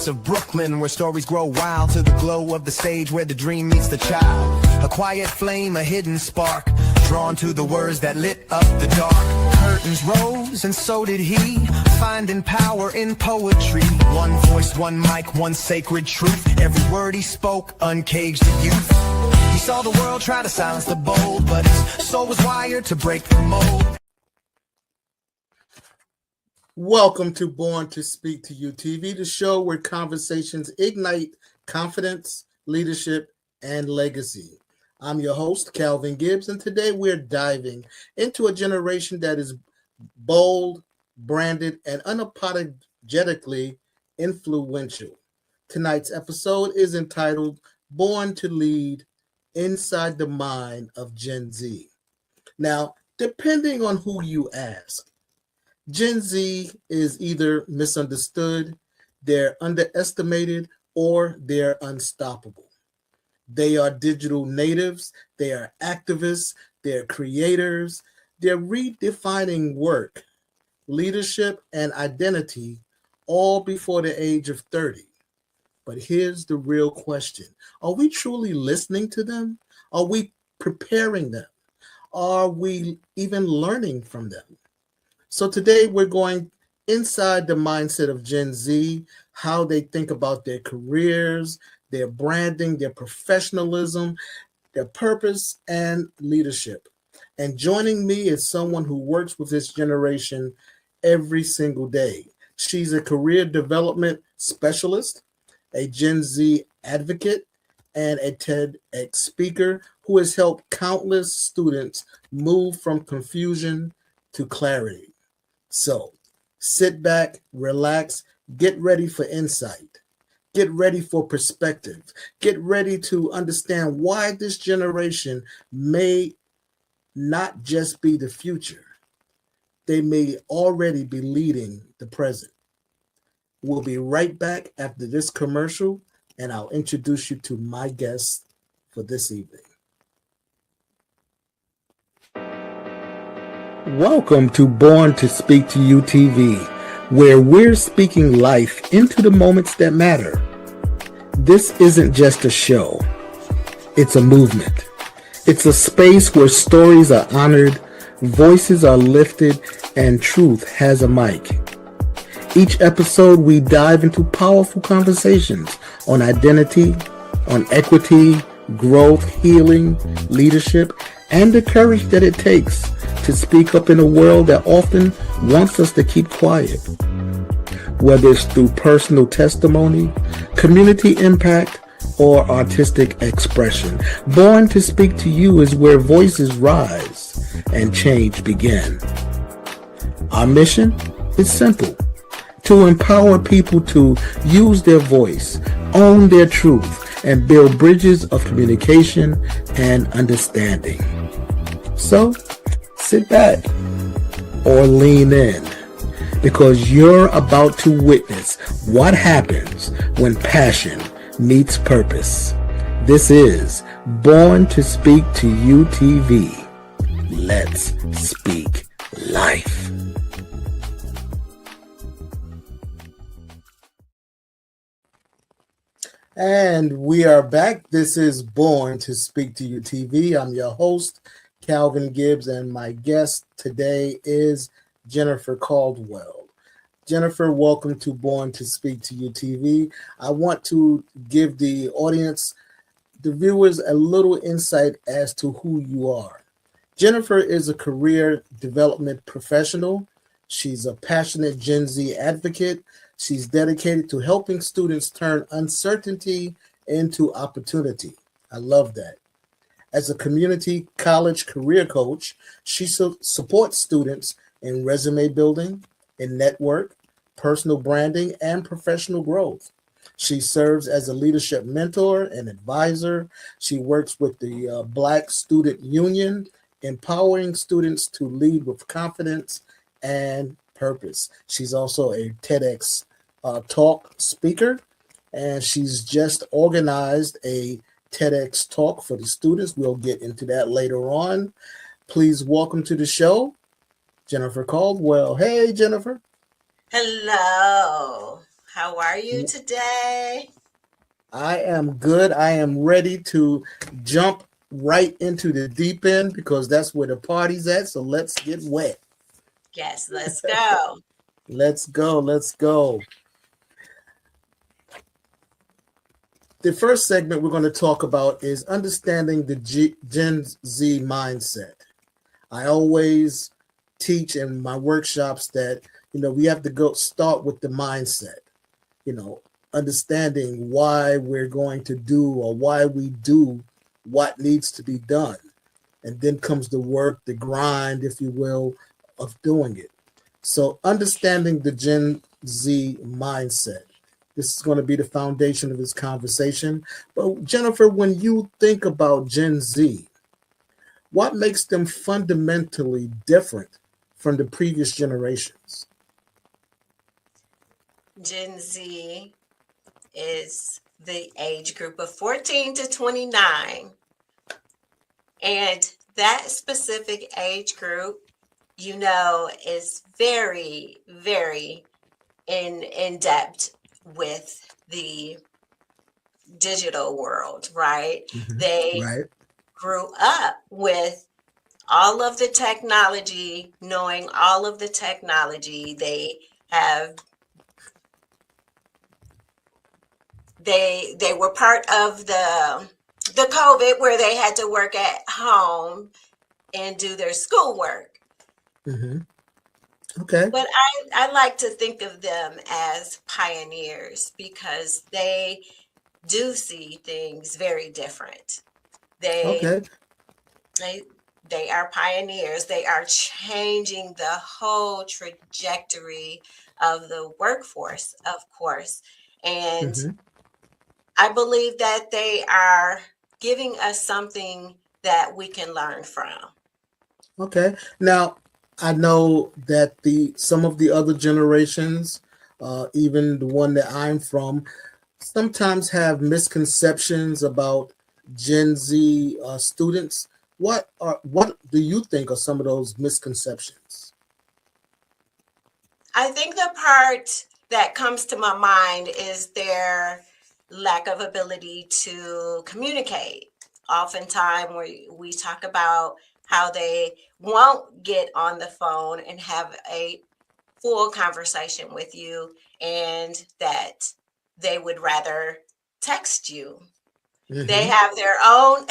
streets of Brooklyn, where stories grow wild to the glow of the stage where the dream meets the child. A quiet flame, a hidden spark, drawn to the words that lit up the dark. Curtains rose and so did he, finding power in poetry. One voice, one mic, one sacred truth. Every word he spoke uncaged the youth. He saw the world try to silence the bold, but his soul was wired to break the mold. Welcome to Born to Speak to You TV, the show where conversations ignite confidence, leadership, and legacy. I'm your host, Calvin Gibbs, and today we're diving into a generation that is bold, branded, and unapologetically influential. Tonight's episode is entitled Born to Lead, Inside the Mind of Gen Z. Now, depending on who you ask, Gen Z is either misunderstood, they're underestimated, or they're unstoppable. They are digital natives, they are activists, they're creators, they're redefining work, leadership, and identity all before the age of 30. But here's the real question. Are we truly listening to them? Are we preparing them? Are we even learning from them? So today we're going inside the mindset of Gen Z, how they think about their careers, their branding, their professionalism, their purpose, and leadership. And joining me is someone who works with this generation every single day. She's a career development specialist, a Gen Z advocate, and a TEDx speaker who has helped countless students move from confusion to clarity. So sit back, relax, get ready for insight, get ready for perspective, get ready to understand why this generation may not just be the future. They may already be leading the present. We'll be right back after this commercial, and I'll introduce you to my guest for this evening. Welcome to Born to Speak to You TV, where we're speaking life into the moments that matter. This isn't just a show. It's a movement. It's a space where stories are honored, voices are lifted, and truth has a mic. Each episode, we dive into powerful conversations on identity, on equity, growth, healing, leadership, and the courage that it takes to speak up in a world that often wants us to keep quiet. Whether it's through personal testimony, community impact, or artistic expression, Born to Speak to You is where voices rise and change begin. Our mission is simple: to empower people to use their voice, own their truth, and build bridges of communication and understanding. So, sit back or lean in, because you're about to witness what happens when passion meets purpose. This is Born to Speak to You TV. Let's speak life. And we are back. This is Born to Speak to You TV. I'm your host, Calvin Gibbs, and my guest today is Jennifer Caldwell. Jennifer, welcome to Born to Speak to You TV. I want to give the audience, the viewers, a little insight as to who you are. Jennifer is a career development professional. She's a passionate Gen Z advocate. She's dedicated to helping students turn uncertainty into opportunity. I love that. As a community college career coach, she supports students in resume building, in network, personal branding, and professional growth. She serves as a leadership mentor and advisor. She works with the Black Student Union, empowering students to lead with confidence and purpose. She's also a TEDx talk speaker, and she's just organized a TEDx talk for the students. We'll get into that later on. Please welcome to the show, Jennifer Caldwell. Hey, Jennifer. Hello. How are you today? I am good. I am ready to jump right into the deep end because that's where the party's at. So let's get wet. Yes, let's go. Let's go. Let's go. The first segment we're going to talk about is understanding the Gen Z mindset. I always teach in my workshops that, we have to go start with the mindset, you know, understanding why we're going to do or why we do what needs to be done. And then comes the work, the grind, if you will, of doing it. So understanding the Gen Z mindset. This is going to be the foundation of this conversation. But Jennifer, when you think about Gen Z, what makes them fundamentally different from the previous generations? Gen Z is the age group of 14 to 29. And that specific age group, is very, very in depth with the digital world, right? They Right. grew up with all of the technology, knowing all of the technology. They were part of the COVID where they had to work at home and do their schoolwork. Mm-hmm. Okay. But I like to think of them as pioneers because they do see things very different. They Okay. they they are pioneers. They are changing the whole trajectory of the workforce, of course. And Mm-hmm. I believe that they are giving us something that we can learn from. Okay. Now, I know that the some of the other generations, even the one that I'm from, sometimes have misconceptions about Gen Z students. What do you think are some of those misconceptions? I think the part that comes to my mind is their lack of ability to communicate. Oftentimes, we talk about how they won't get on the phone and have a full conversation with you, and that they would rather text you. They Mm-hmm. have their own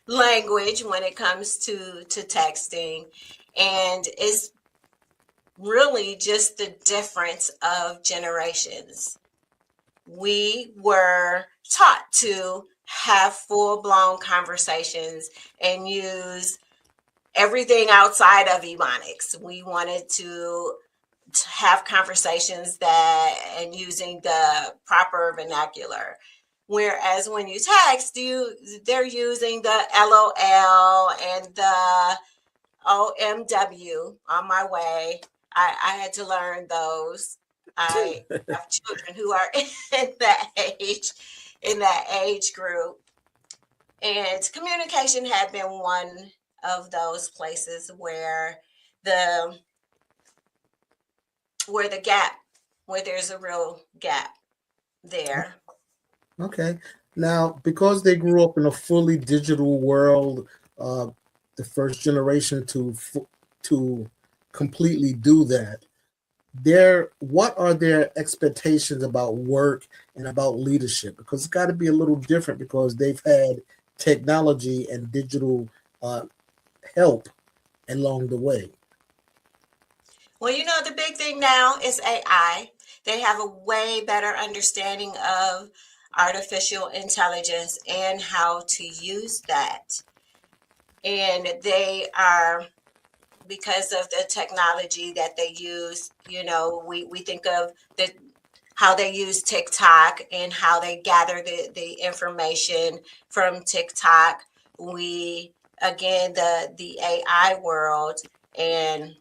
language when it comes to texting, and it's really just the difference of generations. We were taught to have full blown conversations and use everything outside of ebonics. We wanted to have conversations that and using the proper vernacular. Whereas when you text, they're using the LOL and the OMW on my way. I had to learn those. I have children who are in that age group. And communication had been one of those places the where the gap, where there's a real gap there. Okay. Now, because they grew up in a fully digital world, uh, the first generation to completely do that, what are their expectations about work and about leadership? Because it's got to be a little different because they've had technology and digital uh, help along the way. Well, the big thing now is AI. They have a way better understanding of artificial intelligence and how to use that. And they are, because of the technology that they use, we think of how they use TikTok and how they gather the information from TikTok. Again, the AI world. And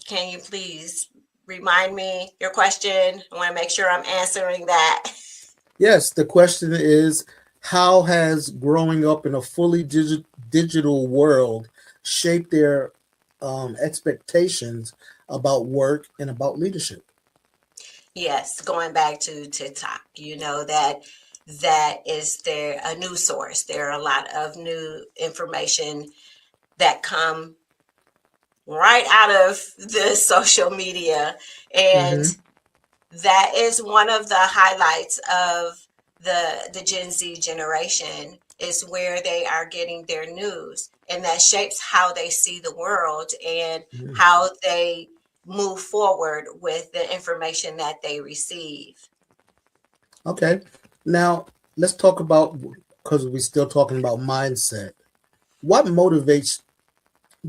can you please remind me your question? I want to make sure I'm answering that. Yes, the question is, how has growing up in a fully digital world shaped their expectations about work and about leadership? Yes, going back to TikTok, that is their a news source. There are a lot of new information that come right out of the social media, and Mm-hmm. that is one of the highlights of the Gen Z generation, is where they are getting their news, and that shapes how they see the world and Mm-hmm. how they move forward with the information that they receive. Okay. Now let's talk about, because we're still talking about mindset. What motivates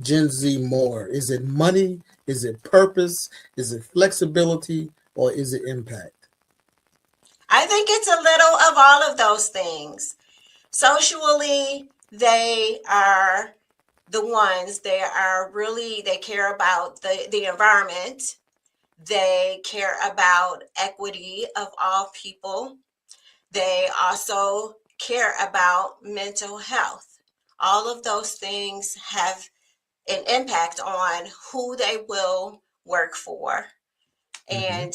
Gen Z more? Is it money? Is it purpose? Is it flexibility? Or is it impact? I think it's a little of all of those things. Socially, they are the ones, they care about the environment. They care about equity of all people. They also care about mental health. All of those things have an impact on who they will work for Mm-hmm. and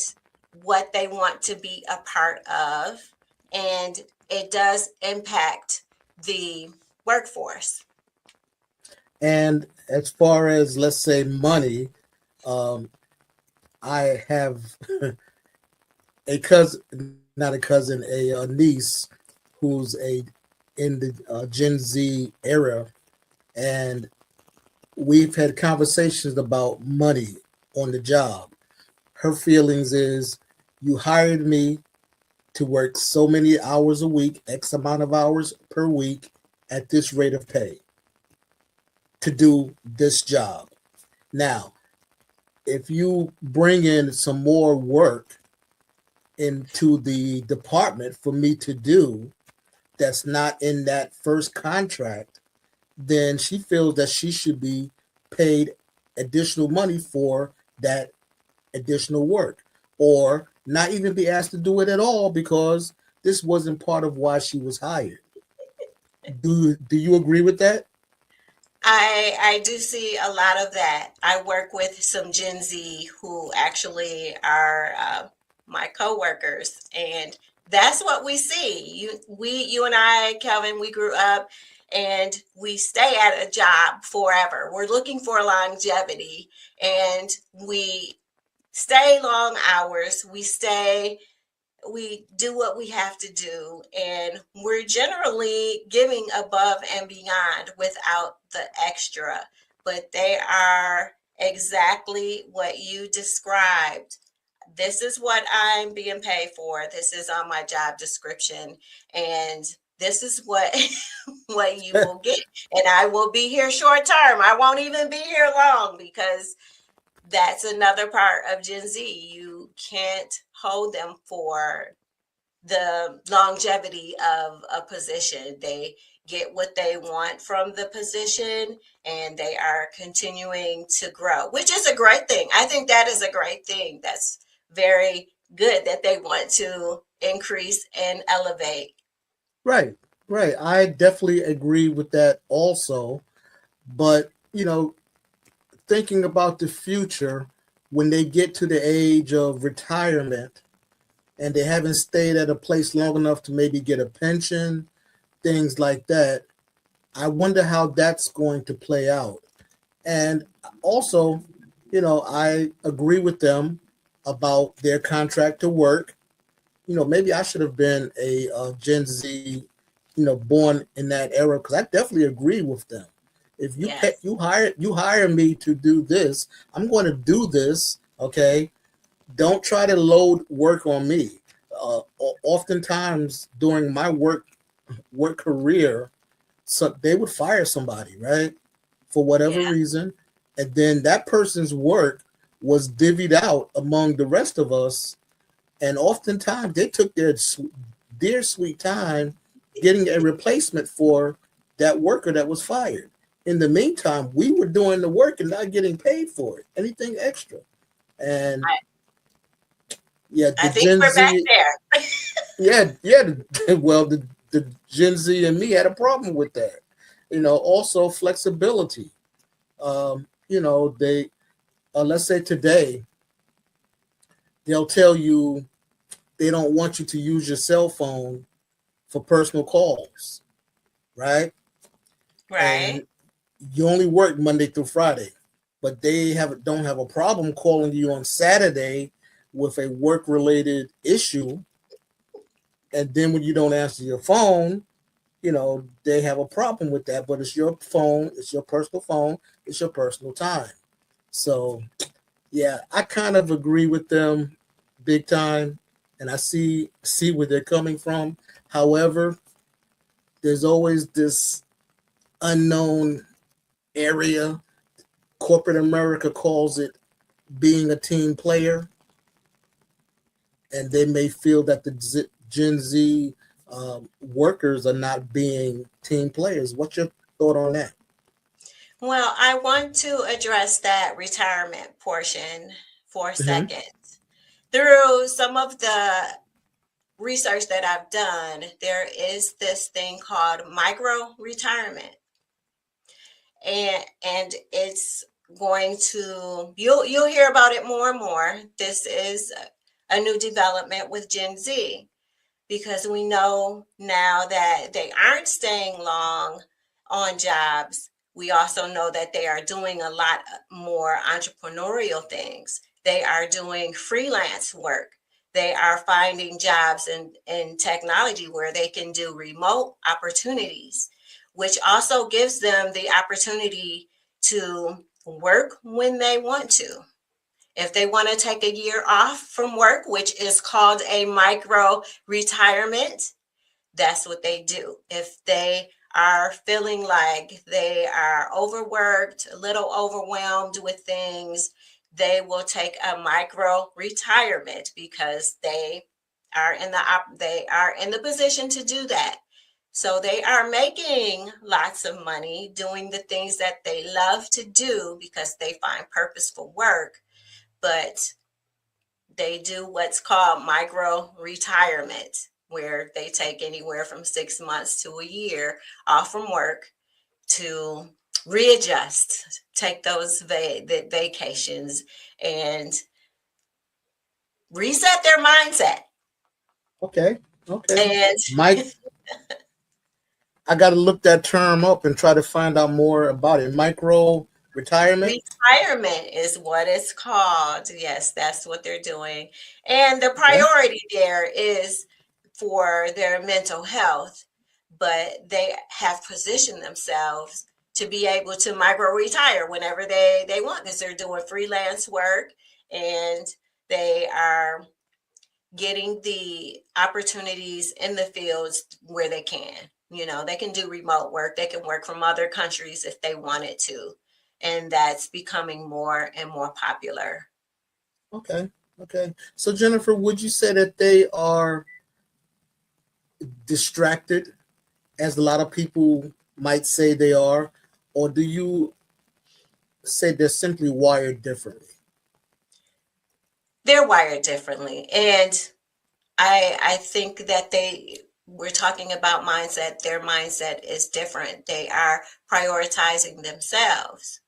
what they want to be a part of. And it does impact the workforce. And as far as, let's say, money, um, I have a cousin, not a cousin, a niece who's a in the Gen Z era, and we've had conversations about money on the job. Her feelings is, you hired me to work so many hours a week, X amount of hours per week at this rate of pay to do this job. Now, if you bring in some more work into the department for me to do that's not in that first contract, then she feels that she should be paid additional money for that additional work, or not even be asked to do it at all because this wasn't part of why she was hired. Do you agree with that? I do see a lot of that. I work with some Gen Z who actually are my coworkers, and that's what we see. You and I, Kelvin, we grew up and we stay at a job forever. We're looking for longevity, and we stay long hours. We do what we have to do, and we're generally giving above and beyond without the extra, but they are exactly what you described. This is what I'm being paid for, this is on my job description, and this is what what you will get, and I will be here short term. I won't even be here long, because that's another part of Gen Z. You can't hold them for the longevity of a position. They get what they want from the position, and they are continuing to grow, which is a great thing. I think that is a great thing. That's very good that they want to increase and elevate. Right, right. I definitely agree with that also. But, thinking about the future, when they get to the age of retirement and they haven't stayed at a place long enough to maybe get a pension, things like that, I wonder how that's going to play out. And also, I agree with them about their contract to work. Maybe I should have been a Gen Z, born in that era, because I definitely agree with them. If you pay, Yes. you hire me to do this, I'm going to do this. Okay, don't try to load work on me. Oftentimes during my work career, so they would fire somebody, right, for whatever Yeah. reason, and then that person's work was divvied out among the rest of us, and oftentimes they took their sweet time getting a replacement for that worker that was fired. In the meantime, we were doing the work and not getting paid for it, anything extra. And I, yeah, I the think Gen we're back Z, there. yeah, well, the Gen Z and me had a problem with that. Also flexibility. They let's say today, they'll tell you they don't want you to use your cell phone for personal calls, right? Right. And you only work Monday through Friday, but they don't have a problem calling you on Saturday with a work related issue. And then when you don't answer your phone, they have a problem with that. But it's your phone, it's your personal phone, it's your personal time. So yeah, I kind of agree with them big time, and I see where they're coming from. However, there's always this unknown area. Corporate America calls it being a team player, and they may feel that the Gen Z workers are not being team players. What's your thought on that? Well, I want to address that retirement portion for a Hmm. second. Through some of the research that I've done, there is this thing called micro retirement. And it's going to you'll hear about it more and more. This is a new development with Gen Z, because we know now that they aren't staying long on jobs. We also know that they are doing a lot more entrepreneurial things. They are doing freelance work. They are finding jobs in technology where they can do remote opportunities, which also gives them the opportunity to work when they want to. If they want to take a year off from work, which is called a micro retirement, that's what they do. If they are feeling like they are overworked, a little overwhelmed with things, they will take a micro retirement because they are in the position to do that. So they are making lots of money doing the things that they love to do because they find purposeful work, but they do what's called micro retirement, where they take anywhere from 6 months to a year off from work to readjust, take those vacations, and reset their mindset. Okay, okay. And Mike, I got to look that term up and try to find out more about it. Micro retirement. retirement is what it's called. Yes, that's what they're doing. And the Okay. priority there is for their mental health, but they have positioned themselves to be able to micro retire whenever they want, because they're doing freelance work and they are getting the opportunities in the fields where they can. They can do remote work, they can work from other countries if they wanted to. And that's becoming more and more popular. Okay. Okay. So Jennifer, would you say that they are distracted, as a lot of people might say they are, or do you say they're simply wired differently? They're wired differently. And I think that we're talking about mindset. Their mindset is different. They are prioritizing themselves,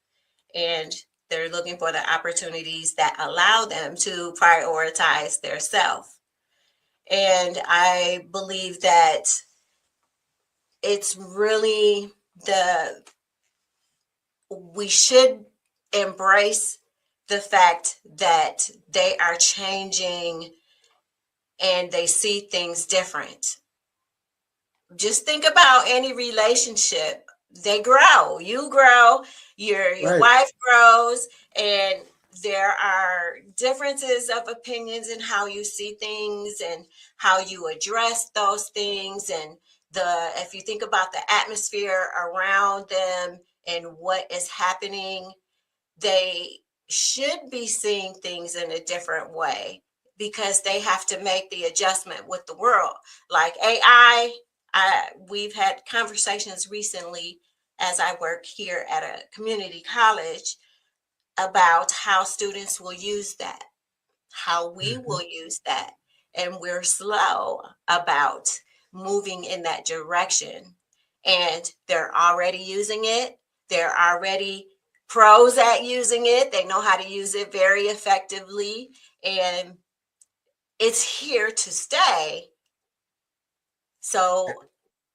and they're looking for the opportunities that allow them to prioritize their self. And I believe that it's really we should embrace the fact that they are changing and they see things different. Just think about any relationship. They grow, you grow, your Right. wife grows, and there are differences of opinions in how you see things and how you address those things. And the if you think about the atmosphere around them and what is happening, they should be seeing things in a different way, because they have to make the adjustment with the world. Like AI, we've had conversations recently as I work here at a community college about how students will use that, how we Hmm. will use that. And we're slow about moving in that direction. And they're already using it. They're already pros at using it. They know how to use it very effectively. And it's here to stay. So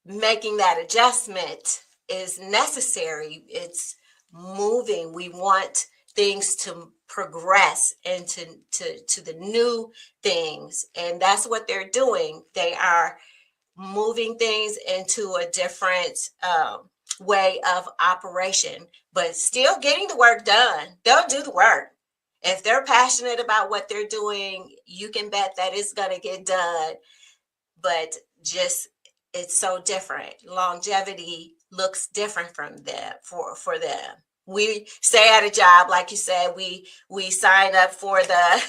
making that adjustment is necessary. It's moving. We want things to progress into to the new things, and that's what they're doing. They are moving things into a different way of operation, but still getting the work done. They'll do the work. If they're passionate about what they're doing, you can bet that it's going to get done. But just it's so different. Longevity looks different from them for them. We stay at a job, like you said, we sign up for the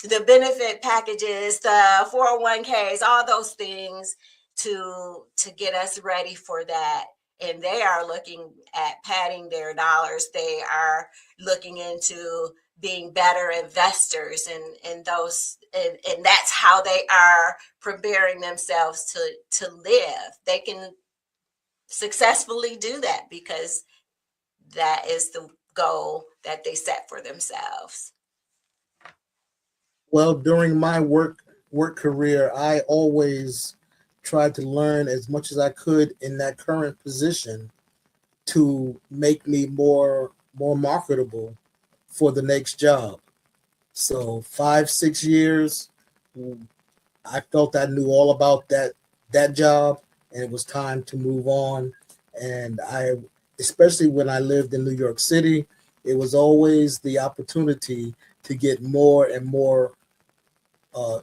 the benefit packages, the 401ks, all those things to get us ready for that. And they are looking at padding their dollars. They are looking into being better investors and those and that's how they are preparing themselves to live. They can successfully do that because that is the goal that they set for themselves. Well, during my work career, I always tried to learn as much as I could in that current position to make me more marketable for the next job. So 5 6 years, I felt I knew all about that job, and it was time to move on. And I, especially when I lived in New York City, it was always the opportunity to get more and more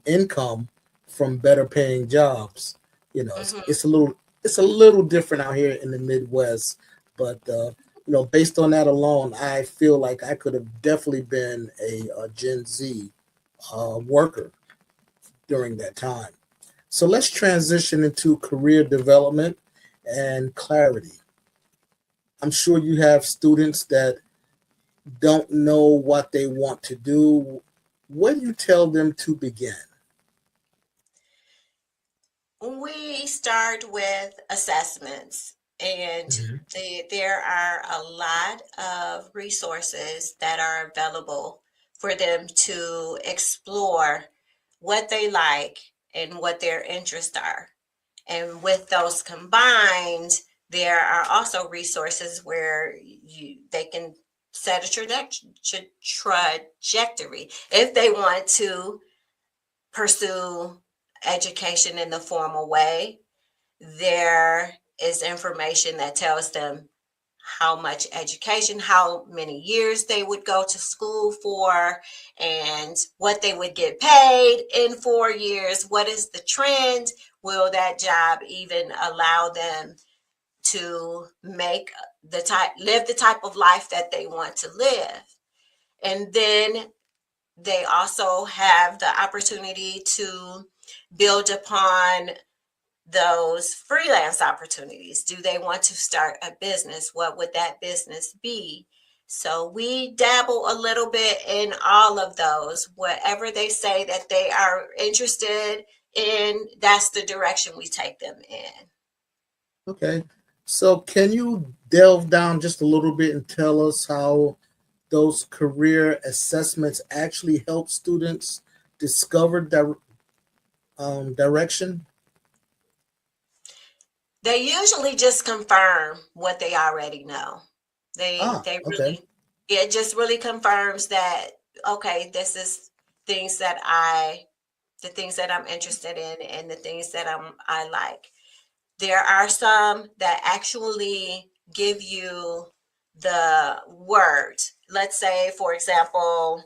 income from better paying jobs. You know, Mm-hmm. it's a little different out here in the Midwest, but based on that alone, I feel like I could have definitely been a Gen Z worker during that time. So let's transition into career development and clarity. I'm sure you have students that don't know what they want to do. When you tell them to begin? We start with assessments, and Mhm. there are a lot of resources that are available for them to explore what they like and what their interests are. And with those combined, there are also resources where they can set a trajectory if they want to pursue education in the formal way. There is information that tells them how much education, how many years they would go to school for, and what they would get paid in 4 years. What is the trend? Will that job even allow them to live the type of life that they want to live? And then they also have the opportunity to build upon those freelance opportunities. Do they want to start a business? What would that business be? So we dabble a little bit in all of those. Whatever they say that they are interested in, that's the direction we take them in. Okay. So can you delve down just a little bit and tell us how those career assessments actually help students discover direction? They usually just confirm what they already know. They Okay. really it just really confirms that okay, this is things that I the things that I'm interested in and the things that I like. There are some that actually give you the word. Let's say, for example,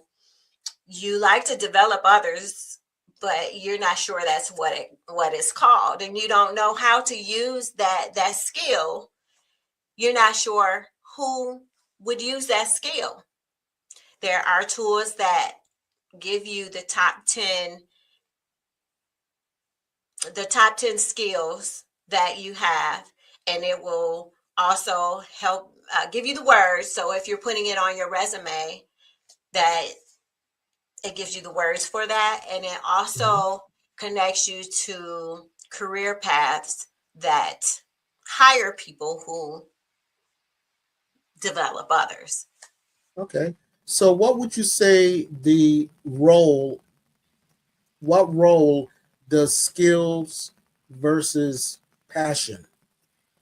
you like to develop others, but you're not sure that's what it's called, and you don't know how to use that skill. You're not sure who would use that skill. There are tools that give you the top 10 skills that you have, and it will also help give you the words. So if you're putting it on your resume, that it gives you the words for that, and it Mhm. also connects you to career paths that hire people who develop others. Okay. So what would you say the role what role does skills versus passion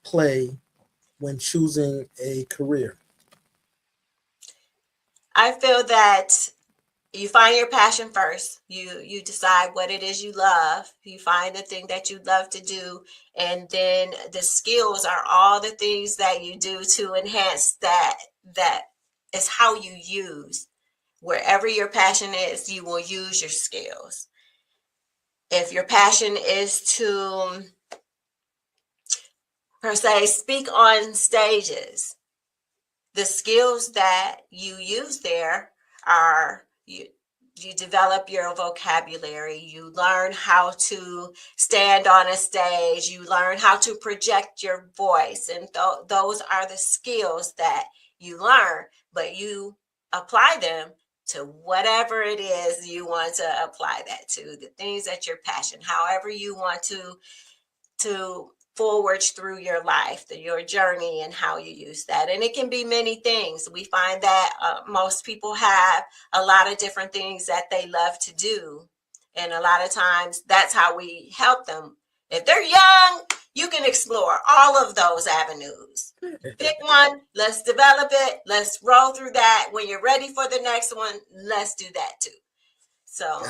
play when choosing a career? I feel that you find your passion first. You decide what it is you love. You find the thing that you love to do, and then the skills are all the things that you do to enhance that. That is how you use. Wherever your passion is, you will use your skills. If your passion is to, per se, speak on stages, the skills that you use there are you develop your vocabulary, you learn how to stand on a stage, you learn how to project your voice, and those are the skills that you learn, but you apply them to whatever it is you want to apply that to, the things that you're passionate, however you want to forward through your life, your journey, and how you use that. And it can be many things. We find that most people have a lot of different things that they love to do. And a lot of times that's how we help them. If they're young, you can explore all of those avenues. Pick one, let's develop it, let's roll through that. When you're ready for the next one, let's do that too. So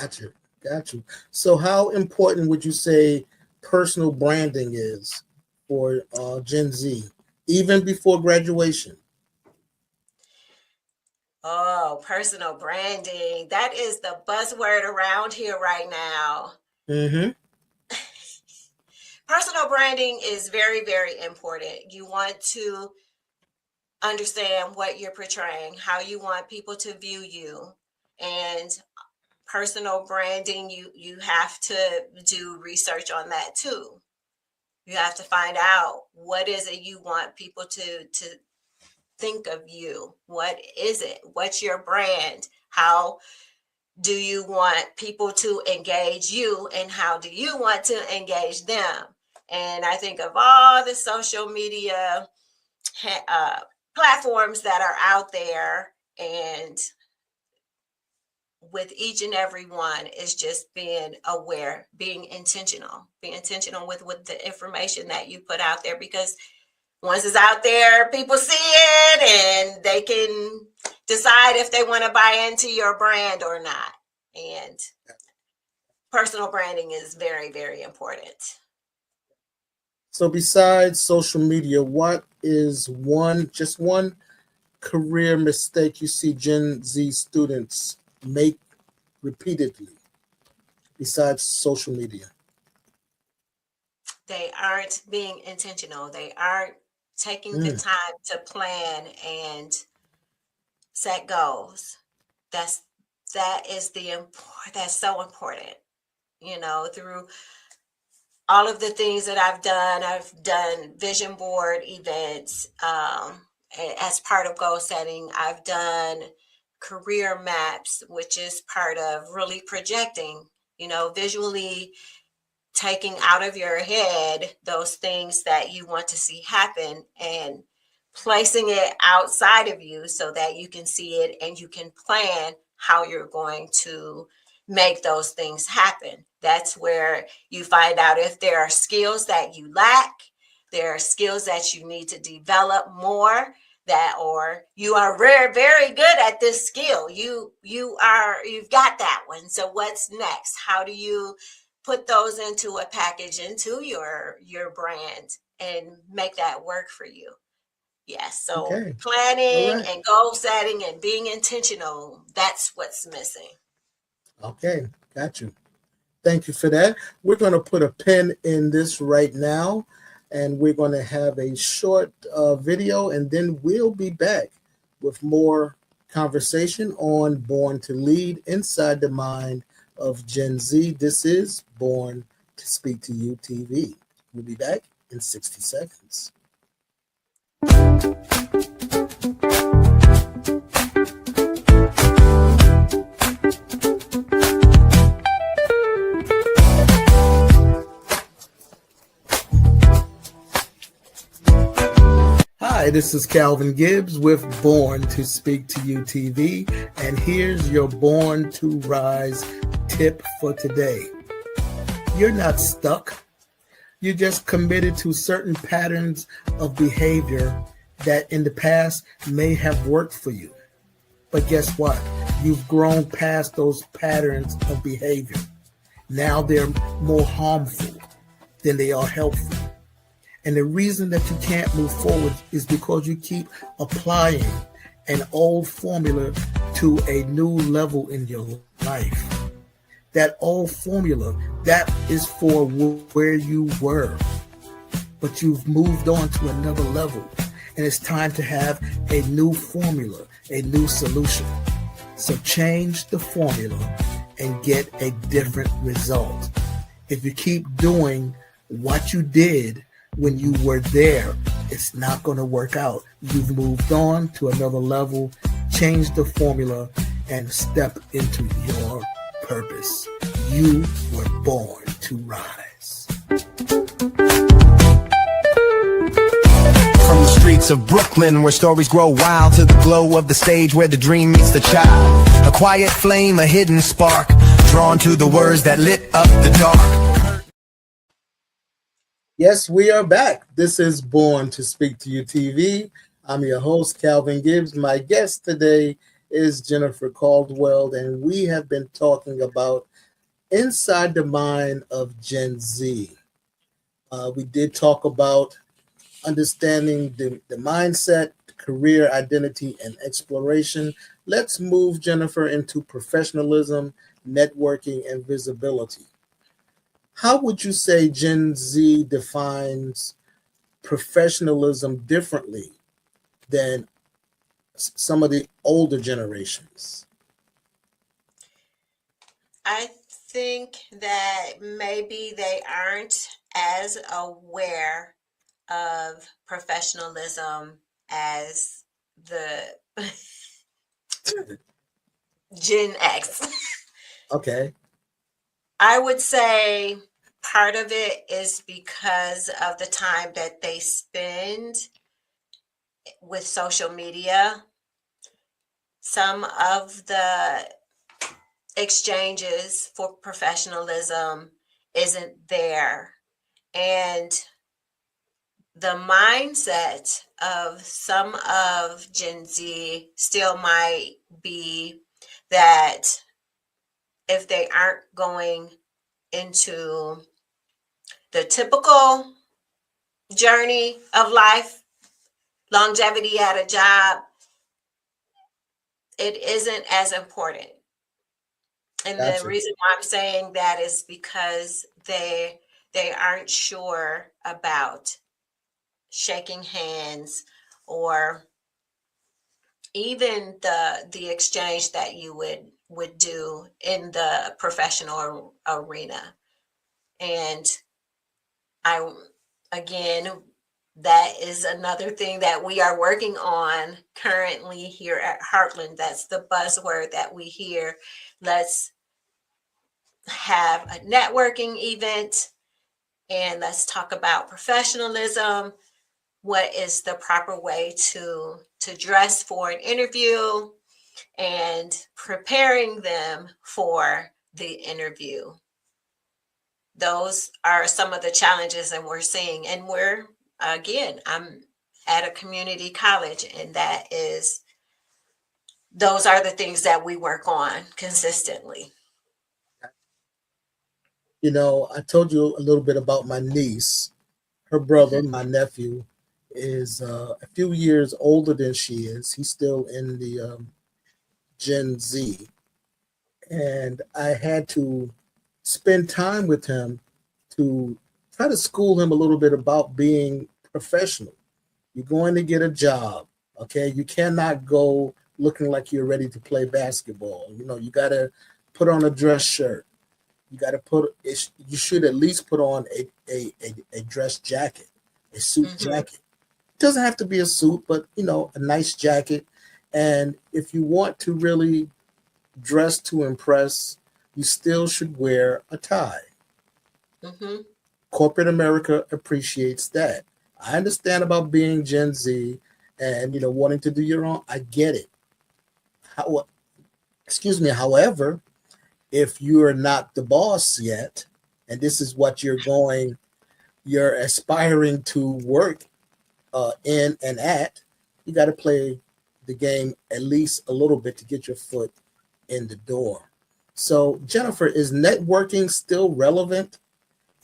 Got you. So how important would you say personal branding is for Gen Z, even before graduation? Oh, personal branding. That is the buzzword around here right now. Mm-hmm. Personal branding is very, very important. You want to understand what you're portraying, how you want people to view you. And personal branding, you have to do research on that too. You have to find out what is it you want people to think of you. What is it? What's your brand? How do you want people to engage you, and how do you want to engage them? And I think of all the social media platforms that are out there, and with each and every one is just being aware, being intentional with the information that you put out there, because once it's out there, people see it and they can decide if they want to buy into your brand or not. And personal branding is very, very important. So besides social media, what is one career mistake you see Gen Z students make repeatedly besides social media? They aren't being intentional. They aren't taking the time to plan and set goals. That's so important. You know, through all of the things that I've done vision board events as part of goal setting. I've done career maps, which is part of really projecting, visually taking out of your head those things that you want to see happen and placing it outside of you so that you can see it and you can plan how you're going to make those things happen. That's where you find out if there are skills that you lack, there are skills that you need to develop more, or you are very, very good at this skill. You've got that one. So what's next? How do you put those into a package, into your brand, and make that work for you? Yes. So planning and goal setting and being intentional, that's what's missing. Okay. Got you. Thank you for that. We're going to put a pin in this right now, and we're going to have a short video, and then we'll be back with more conversation on Born to Lead inside the mind of Gen Z. This is Born to Speak to You TV. We'll be back in 60 seconds. Hi, this is Calvin Gibbs with Born to Speak to You TV, and here's your Born to Rise tip for today. You're not stuck. You're just committed to certain patterns of behavior that in the past may have worked for you. But guess what? You've grown past those patterns of behavior. Now they're more harmful than they are helpful. And the reason that you can't move forward is because you keep applying an old formula to a new level in your life. That old formula, that is for where you were. But you've moved on to another level. And it's time to have a new formula, a new solution. So change the formula and get a different result. If you keep doing what you did when you were there, it's not going to work out. You've moved on to another level, change the formula, and step into your purpose. You were born to rise. From the streets of Brooklyn, where stories grow wild, to the glow of the stage where the dream meets the child. A quiet flame, a hidden spark, drawn to the words that lit up the dark. Yes, we are back. This is Born to Speak to You TV. I'm your host, Calvin Gibbs. My guest today is Jennifer Caldwell, and we have been talking about inside the mind of Gen Z. We did talk about understanding the mindset, career identity, and exploration. Let's move, Jennifer, into professionalism, networking, and visibility. How would you say Gen Z defines professionalism differently than some of the older generations? I think that maybe they aren't as aware of professionalism as the Gen X. Okay. I would say part of it is because of the time that they spend with social media. Some of the exchanges for professionalism isn't there. And the mindset of some of Gen Z still might be that if they aren't going into the typical journey of life, longevity at a job, it isn't as important. And Gotcha. the reason why I'm saying that is because they aren't sure about shaking hands or even the exchange that you would do in the professional arena. And again, that is another thing that we are working on currently here at Heartland. That's the buzzword that we hear. Let's have a networking event and let's talk about professionalism. What is the proper way to dress for an interview and preparing them for the interview. Those are some of the challenges that we're seeing. And I'm at a community college, and those are the things that we work on consistently. You know, I told you a little bit about my niece. Her brother, my nephew, is a few years older than she is. He's still in the Gen Z. And I had to spend time with him to try to school him a little bit about being professional. You're going to get a job, okay? You cannot go looking like you're ready to play basketball. You know, you got to put on a dress shirt. You should at least put on a dress jacket, a suit jacket. It doesn't have to be a suit, but, you know, a nice jacket. And if you want to really dress to impress, you still should wear a tie. Corporate America appreciates that. I understand about being Gen Z and, you know, wanting to do your own. I get it. However, if you're not the boss yet, and this is what you're aspiring to work in and at, you got to play the game at least a little bit to get your foot in the door. So, Jennifer, is networking still relevant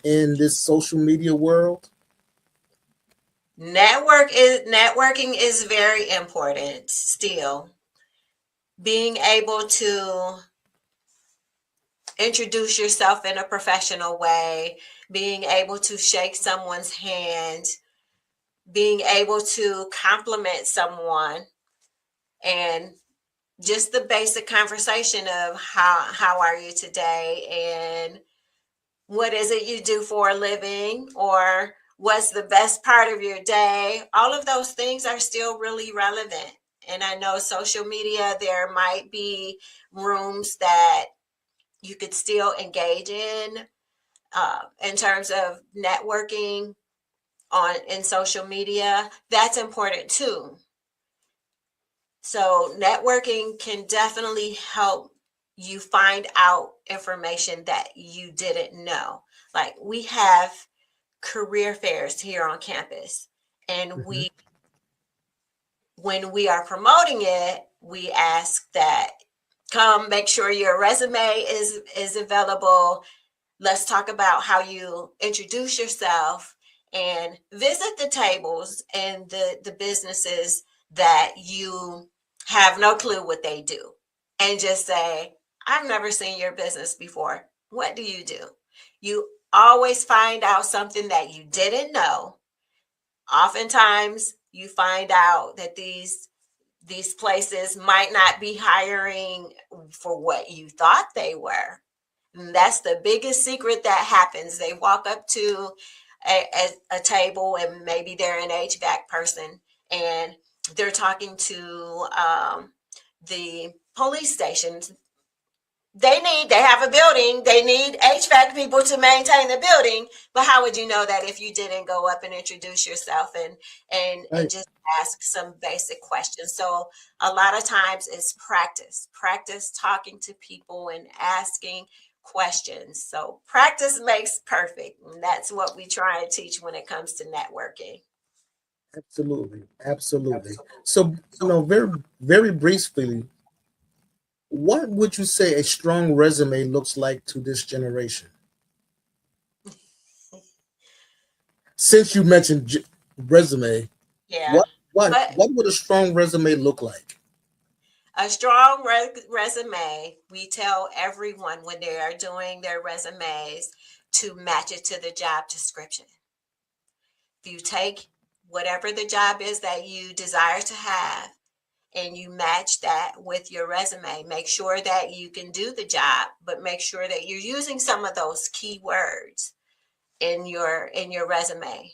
in this social media world? Networking is very important still. Being able to introduce yourself in a professional way, being able to shake someone's hand, being able to compliment someone, and just the basic conversation of how are you today, and what is it you do for a living, or what's the best part of your day. All of those things are still really relevant. And I know social media, there might be rooms that you could still engage in terms of networking in social media. That's important too. So networking can definitely help you find out information that you didn't know. Like, we have career fairs here on campus, and Mhm. when we are promoting it, we ask that come make sure your resume is available. Let's talk about how you introduce yourself, and visit the tables and the businesses that you have no clue what they do, and just say, I've never seen your business before. What do you do? You always find out something that you didn't know. Oftentimes you find out that these places might not be hiring for what you thought they were. And that's the biggest secret that happens. They walk up to a table, and maybe they're an HVAC person, and they're talking to the police station. They have a building, they need HVAC people to maintain the building. But how would you know that if you didn't go up and introduce yourself and Right. just ask some basic questions? So a lot of times it's practice talking to people and asking questions. So practice makes perfect, and that's what we try and teach when it comes to networking. Absolutely. Absolutely. So, very, very briefly, what would you say a strong resume looks like to this generation? Since you mentioned resume, Yeah. what But would a strong resume look like? a strong resume, we tell everyone when they are doing their resumes to match it to the job description. If you take whatever the job is that you desire to have, and you match that with your resume, make sure that you can do the job, but make sure that you're using some of those keywords in your resume.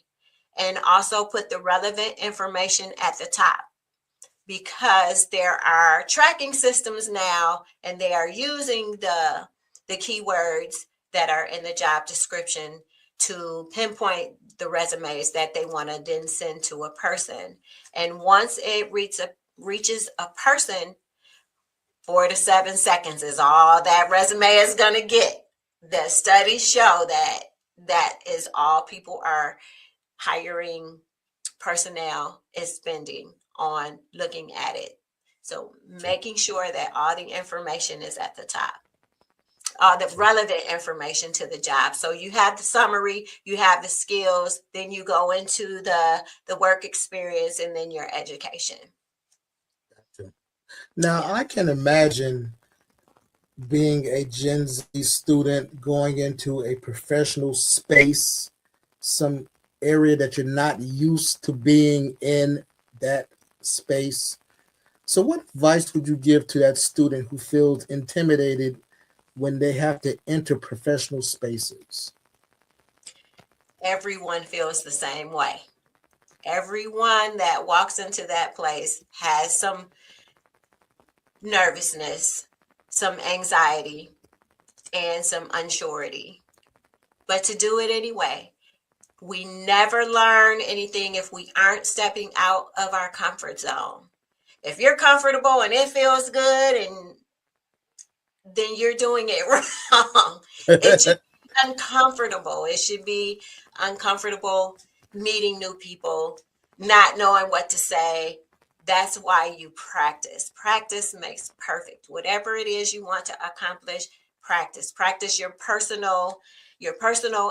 And also put the relevant information at the top, because there are tracking systems now, and they are using the keywords that are in the job description to pinpoint the resumes that they want to then send to a person. And once it reaches a person, 4 to 7 seconds is all that resume is going to get. The studies show that that is all people are hiring personnel is spending on looking at it. So making sure that all the information is at the top, all the relevant information to the job. So you have the summary, you have the skills, then you go into the work experience, and then your education. Now, Yeah. I can imagine being a Gen Z student going into a professional space, some area that you're not used to being in that space. So, what advice would you give to that student who feels intimidated when they have to enter professional spaces? Everyone feels the same way. Everyone that walks into that place has some nervousness, some anxiety, and some unsurety. But to do it anyway, we never learn anything if we aren't stepping out of our comfort zone. If you're comfortable and it feels good, and then you're doing it wrong. It should be uncomfortable. It should be uncomfortable meeting new people, not knowing what to say. That's why you practice. Practice makes perfect. Whatever it is you want to accomplish, practice. Practice your personal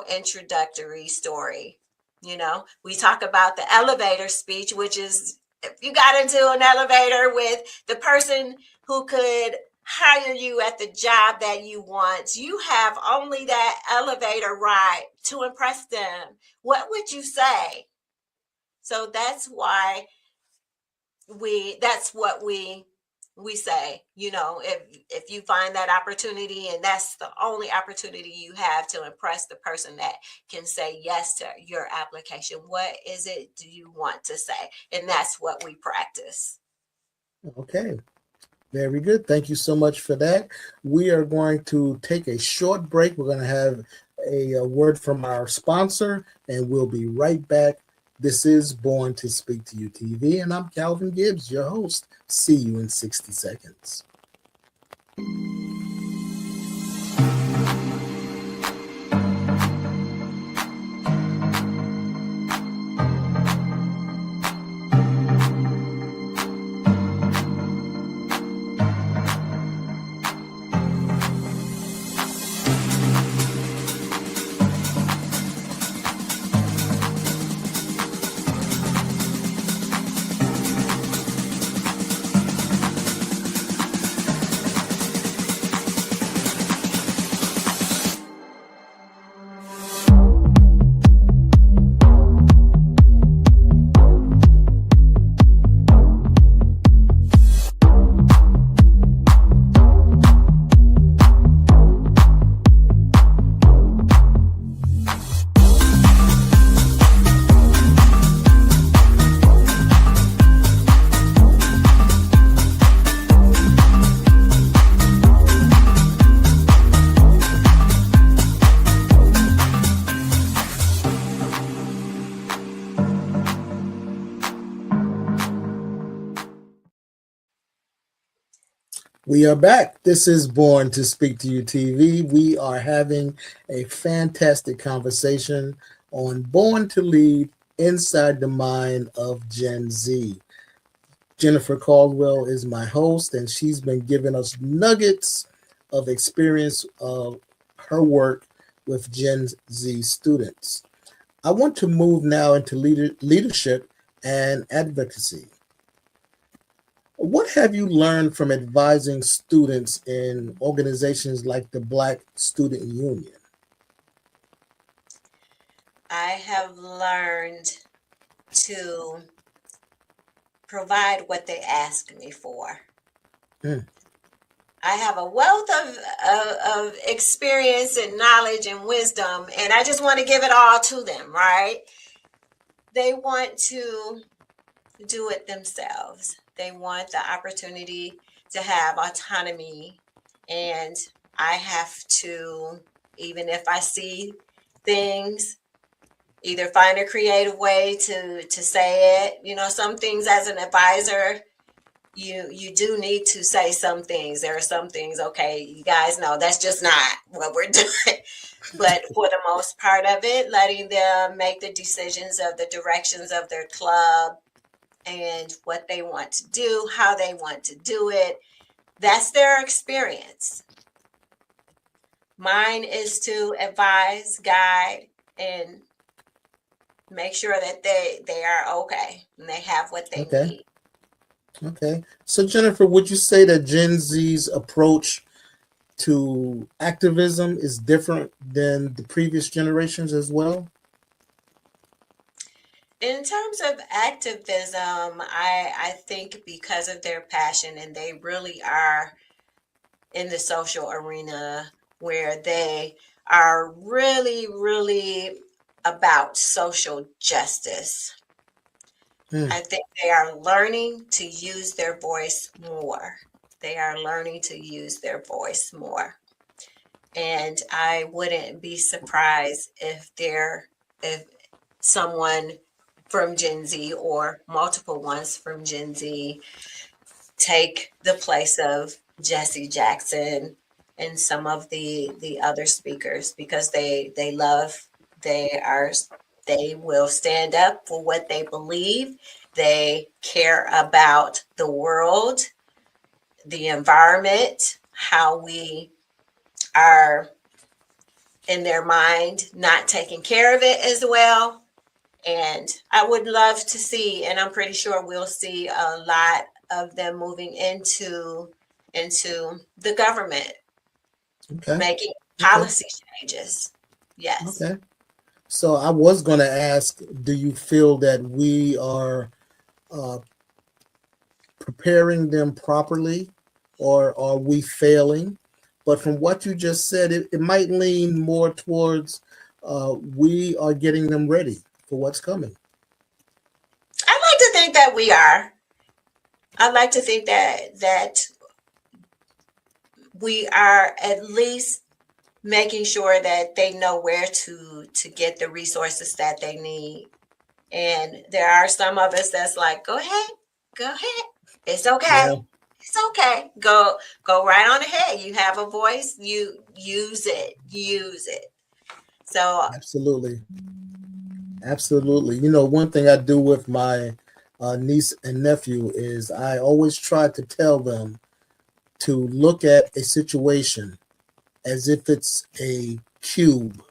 introductory story. You know, we talk about the elevator speech, which is if you got into an elevator with the person who could hire you at the job that you want, you have only that elevator ride to impress them. What would you say? So that's why that's what we say, you know, if you find that opportunity and that's the only opportunity you have to impress the person that can say yes to your application, what is it do you want to say? And that's what we practice. Okay. Very good. Thank you so much for that. We are going to take a short break. We're going to have a word from our sponsor, and we'll be right back. This is Born to Speak to You TV, and I'm Calvin Gibbs, your host. See you in 60 seconds. We are back. This is Born to Speak to You TV. We are having a fantastic conversation on Born to Lead Inside the Mind of Gen Z. Jennifer Caldwell is my host, and she's been giving us nuggets of experience of her work with Gen Z students. I want to move now into leadership and advocacy. What have you learned from advising students in organizations like the Black Student Union? I have learned to provide what they ask me for. Mm. I have a wealth of experience and knowledge and wisdom, and I just want to give it all to them, right? They want to do it themselves. They want the opportunity to have autonomy, and I have to, even if I see things, either find a creative way to say it. You know, some things as an advisor, you do need to say some things. There are some things, okay, you guys know that's just not what we're doing. But for the most part of it, letting them make the decisions of the directions of their club and what they want to do, how they want to do it. That's their experience. Mine is to advise, guide, and make sure that they are okay and they have what they need. Okay. So Jennifer, would you say that Gen Z's approach to activism is different than the previous generations as well? In terms of activism, I think because of their passion, and they really are in the social arena where they are really, really about social justice. I think they are learning to use their voice more. They are learning to use their voice more. And I wouldn't be surprised if someone from Gen Z or multiple ones from Gen Z take the place of Jesse Jackson in some of the other speakers, because they they will stand up for what they believe. They care about the world, the environment, how we are in their mind not taking care of it as well. And I would love to see, and I'm pretty sure we'll see a lot of them moving into the government, Okay. making Okay. policy changes. Yes. Okay. So I was going to ask, do you feel that we are preparing them properly, or are we failing? But from what you just said, it might lean more towards we are getting them ready for what's coming. I'd like to think that we are. I'd like to think that we are at least making sure that they know where to get the resources that they need. And there are some of us that's like, go ahead, it's okay. Yeah, It's okay. Go right on ahead. You have a voice, you use it. So absolutely. Absolutely. You know, one thing I do with my niece and nephew is I always try to tell them to look at a situation as if it's a cube,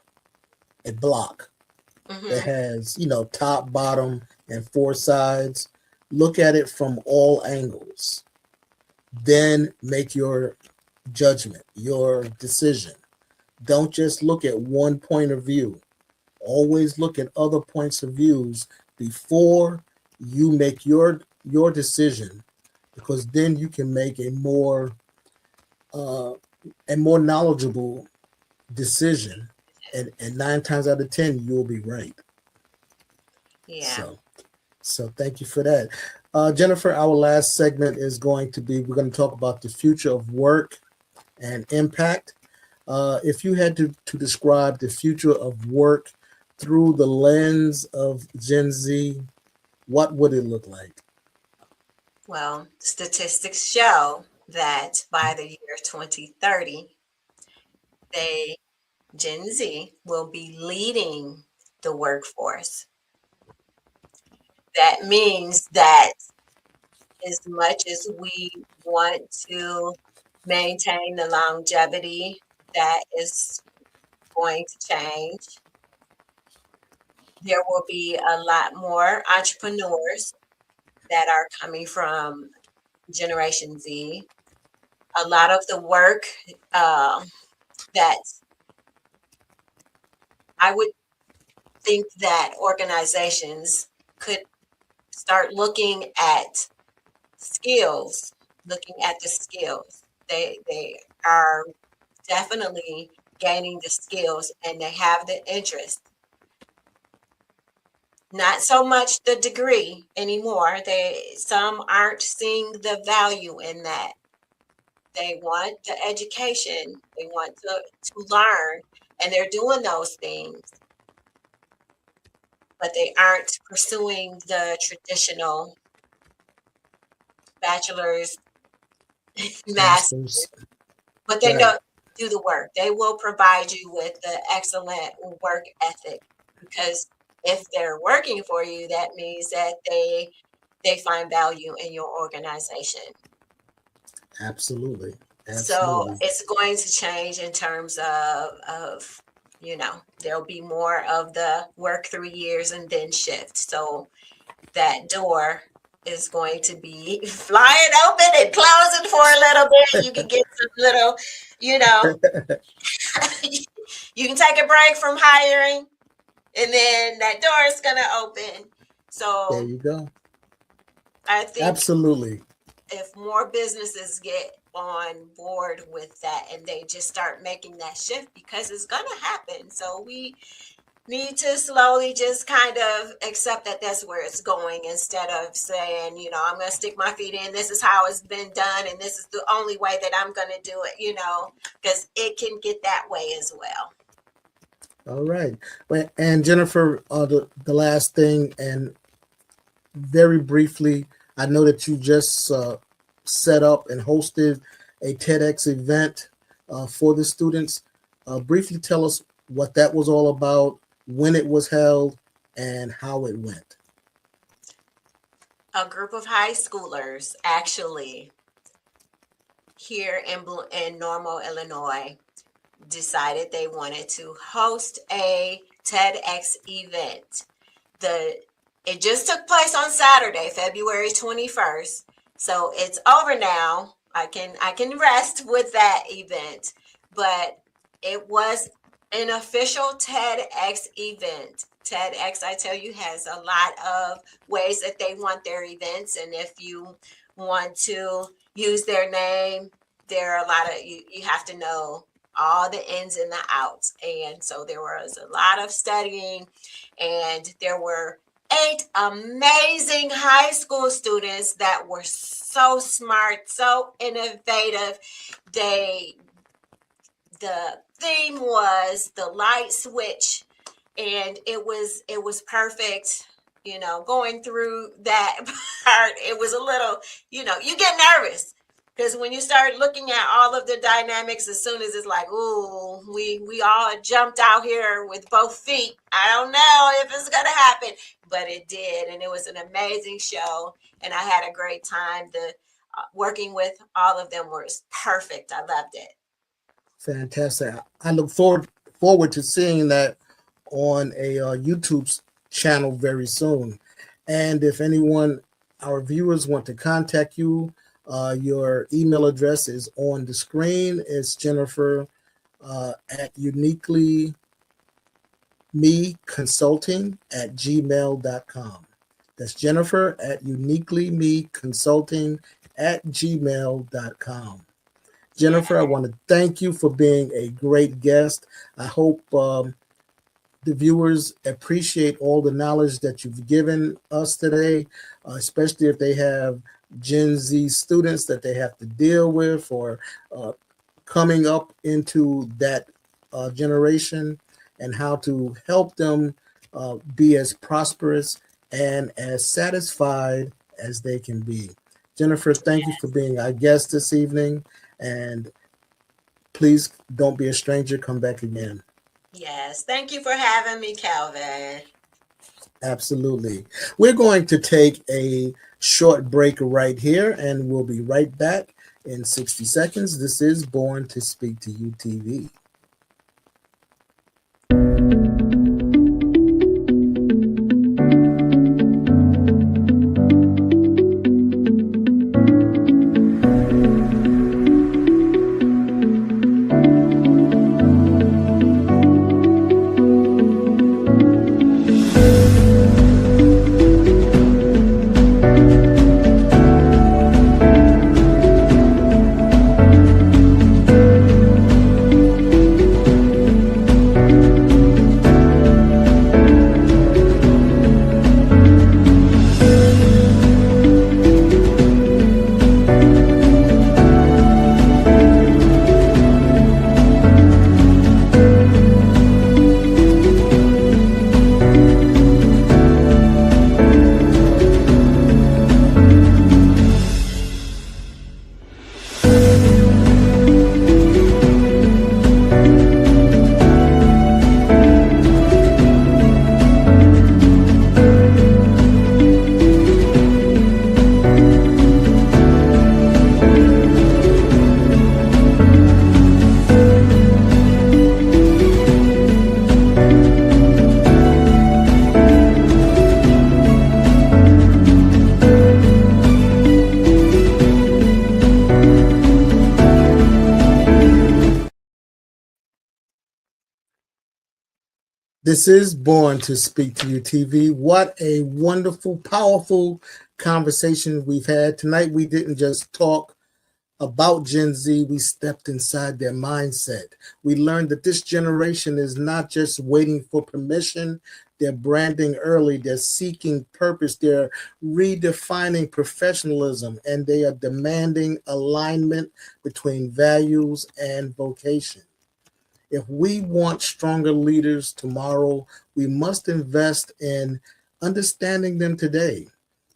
a block that has, top, bottom, and four sides. Look at it from all angles. Then make your judgment, your decision. Don't just look at one point of view. Always look at other points of views before you make your decision, because then you can make a more knowledgeable decision, and 9 times out of 10 you'll be right. yeah. So thank you for that. Jennifer, our last segment is going to be, we're going to talk about the future of work and impact. If you had to describe the future of work through the lens of Gen Z, what would it look like? Well, statistics show that by the year 2030, Gen Z will be leading the workforce. That means that as much as we want to maintain the longevity that is going to change, there will be a lot more entrepreneurs that are coming from Generation Z. A lot of the work that I would think that organizations could start looking at looking at the skills. They are definitely gaining the skills, and they have the interest. Not so much the degree anymore. Some aren't seeing the value in that. They want the education. They want to learn, and they're doing those things, but they aren't pursuing the traditional bachelor's, master's. Masters. But they Right. know do the work. They will provide you with the excellent work ethic, because if they're working for you, that means that they find value in your organization. Absolutely. So Absolutely. it's going to change in terms of there'll be more of the work 3 years and then shift. So that door is going to be flying open and closing for a little bit. You can get some little, you can take a break from hiring, and then that door is going to open. So There you go. I think Absolutely. if more businesses get on board with that and they just start making that shift, because it's going to happen. So we need to slowly just kind of accept that that's where it's going, instead of saying, I'm going to stick my feet in. This is how it's been done, and this is the only way that I'm going to do it, because it can get that way as well. All right. And Jennifer, the last thing, and very briefly, I know that you just set up and hosted a TEDx event for the students. Briefly tell us what that was all about, when it was held, and how it went. A group of high schoolers actually here in Normal, Illinois, decided they wanted to host a TEDx event. It just took place on Saturday, February 21st. So it's over now. I can rest with that event, but it was an official TEDx event. TEDx, I tell you, has a lot of ways that they want their events, and if you want to use their name, there are a lot of you have to know all the ins and the outs. And so there was a lot of studying, and there were 8 amazing high school students that were so smart, so innovative. The theme was the light switch, and it was perfect. Going through that part, it was a little, you get nervous because when you start looking at all of the dynamics, as soon as it's like, ooh, we all jumped out here with both feet. I don't know if it's gonna happen, but it did, and it was an amazing show, and I had a great time. The working with all of them was perfect. I loved it. Fantastic. I look forward to seeing that on a YouTube channel very soon. And if anyone, our viewers, want to contact you, your email address is on the screen. It's Jennifer at uniquelymeconsulting@gmail.com. That's Jennifer at uniquelymeconsulting@gmail.com. Jennifer, I want to thank you for being a great guest. I hope the viewers appreciate all the knowledge that you've given us today, especially if they have Gen Z students that they have to deal with, or coming up into that generation, and how to help them be as prosperous and as satisfied as they can be. Jennifer, thank you for being our guest this evening, and please don't be a stranger. Come back again. Yes, thank you for having me, Calvin. Absolutely. We're going to take a short break right here, and we'll be right back in 60 seconds. This is Born to Speak to You TV. This is Born to Speak to You TV. What a wonderful, powerful conversation we've had tonight. We didn't just talk about Gen Z, we stepped inside their mindset. We learned that this generation is not just waiting for permission, they're branding early, they're seeking purpose, they're redefining professionalism, and they are demanding alignment between values and vocation. If we want stronger leaders tomorrow, we must invest in understanding them today.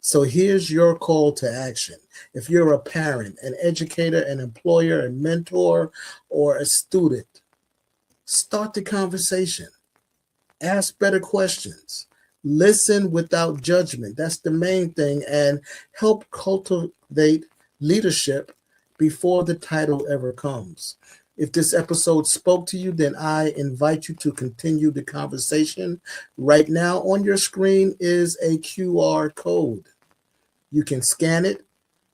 So here's your call to action. If you're a parent, an educator, an employer, a mentor, or a student, start the conversation. Ask better questions. Listen without judgment. That's the main thing. And help cultivate leadership before the title ever comes. If this episode spoke to you, then I invite you to continue the conversation. Right now on your screen is a QR code. You can scan it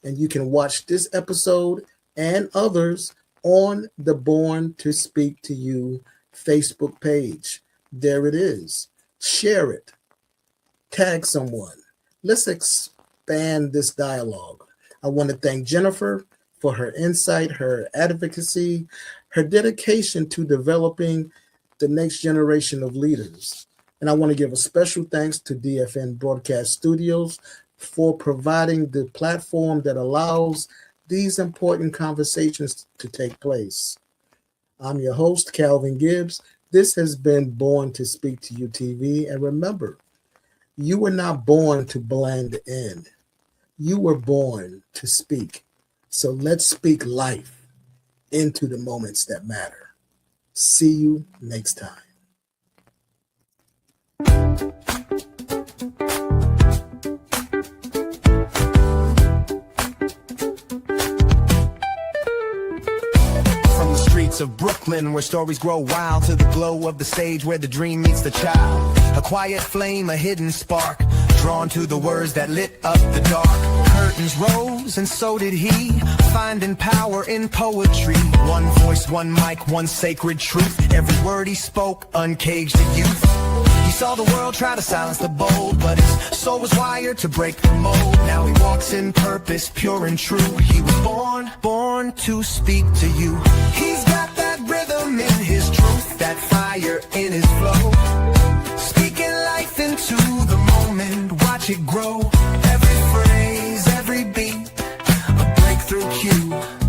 and you can watch this episode and others on the Born to Speak to You Facebook page. There it is. Share it. Tag someone. Let's expand this dialogue. I want to thank Jennifer for her insight, her advocacy, her dedication to developing the next generation of leaders. And I want to give a special thanks to DFN Broadcast Studios for providing the platform that allows these important conversations to take place. I'm your host, Calvin Gibbs. This has been Born to Speak to You TV. And remember, you were not born to blend in. You were born to speak. So let's speak life into the moments that matter. See you next time. Of Brooklyn, where stories grow wild, to the glow of the stage where the dream meets the child. A quiet flame, a hidden spark, drawn to the words that lit up the dark. Curtains rose and so did he, finding power in poetry. One voice, one mic, one sacred truth. Every word he spoke uncaged the youth. He saw the world try to silence the bold, but his soul was wired to break the mold. Now he walks in purpose, pure and true. He was born to speak to you. He's got that rhythm in his truth, that fire in his flow. Speaking life into the moment, watch it grow. Every phrase, every beat, a breakthrough cue.